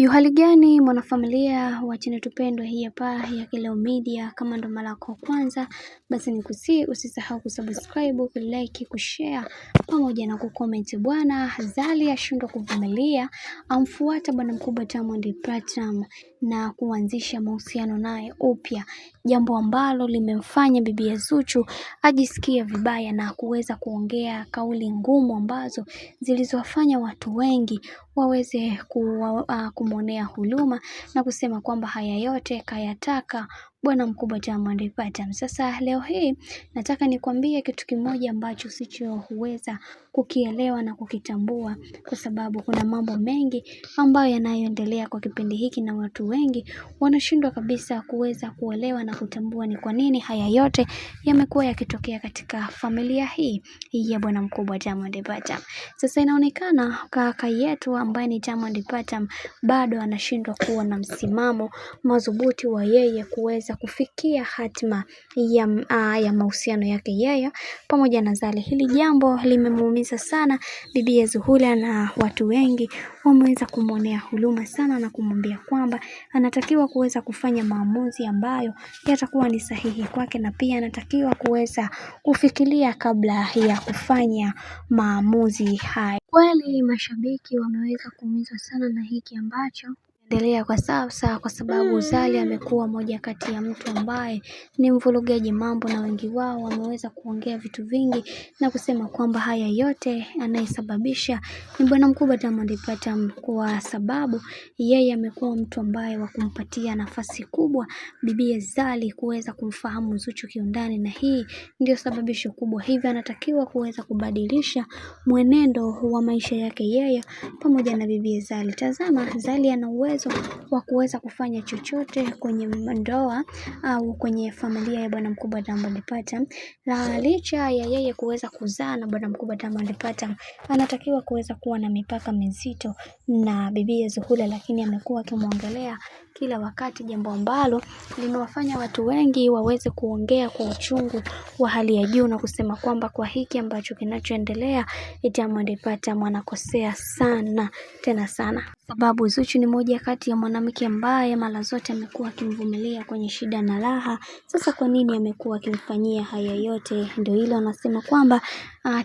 Hali gani mwanafamilia wa channel tupendwa hii hapa ya Kileo Media. Kama ndo mara yako kwanza, basi nikusii usisahau kusubscribe, kulike, kushare pamoja na kucomment. Bwana Zari ashindwa kuvumilia, amfuata bwana mkubwa Diamond Platnumz na kuanzisha mahusiano naye upya, jambo ambalo limemfanya bibi Zuchu ajisikie vibaya na kuweza kuongea kauli ngumu ambazo zilizowafanya watu wengi waweze kumwonea huruma na kusema kwamba haya yote kayataka bwana mkubwa Diamond Platnumz. Sasa leo hii nataka nikwambie kitu kimoja ambacho usichoweza kukielewa na kukitambua, kwa sababu kuna mambo mengi ambayo yanayoendelea kwa kipindi hiki na watu wengi wanashindwa kabisa kuweza kuelewa na kutambua ni kwa nini haya yote yamekuwa yakitokea katika familia hii ya bwana mkubwa Diamond Platnumz. Sasa inaonekana kaka yetu ambaye ni Diamond Platnumz bado anashindwa kuwa na msimamo madhubuti wa yeye kuweza kufikia hatima ya mahusiano yake yeye pamoja na Zari. Hili jambo limemuumiza sana bibi Zuhura na watu wengi wameweza kumwonea huruma sana na kumwambia kwamba anatakiwa kuweza kufanya maamuzi ambayo yatakuwa ni sahihi kwake, na pia anatakiwa kuweza kufikiria kabla ya kufanya maamuzi haya. Kweli mashabiki wameweza kuumizwa sana na hiki ambacho endelea kwa sasa, kwa sababu Zari amekuwa moja kati ya mtu ambaye ni mvurugaji mambo, na wengi wao wameweza kuongea vitu vingi na kusema kwamba haya yote anayesababisha ni bwana mkubwa Diamond Platnumz, kwa sababu yeye amekuwa mtu ambaye wa kumpatia nafasi kubwa bibi Zari kuweza kumfahamu Zuchu kiundani, na hii ndio sababisho kubwa. Hivyo anatakiwa kuweza kubadilisha mwenendo wa maisha yake yeye pamoja na bibi Zari. Tazama, Zari ana uwezo wa kuweza kufanya chochote kwenye ndoa au kwenye familia ya bwana mkubwa Diamond Platnumz, na licha ya yeye kuweza kuzaa na bwana mkubwa Diamond Platnumz anatakiwa kuweza kuwa na mipaka mizito na bibi Zuhura, lakini amekuwa akimwongelea kila wakati, jambo ambalo limewafanya watu wengi waweze kuongea kwa uchungu wa hali ya juu na kusema kwamba kwa hiki ambacho kinachoendelea Diamond Platnumz anakosea sana tena sana, sababu Zuchu ni moja kati ya mwanamke ambaye mara zote amekuwa akimvumilia kwenye shida na raha. Sasa kwa nini amekuwa akimfanyia haya yote? Ndio hilo anasema kwamba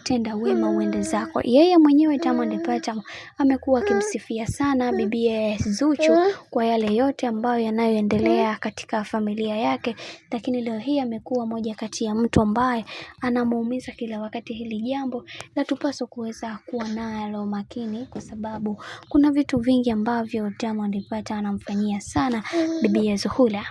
tenda wema uende zako. Yeye mwenyewe Diamond Platnumz amekuwa akimsifia sana bibi Zuchu kwa yale yote ambayo yanayoendelea katika familia yake, lakini leo hii amekuwa moja kati ya mtu ambaye anamuumiza kila wakati. Hili jambo la tupaswa kuweza kuwa nalo makini, kwa sababu kuna vitu vingi ambavyo Diamond Platnumz anamfanyia sana bibi Zuhura.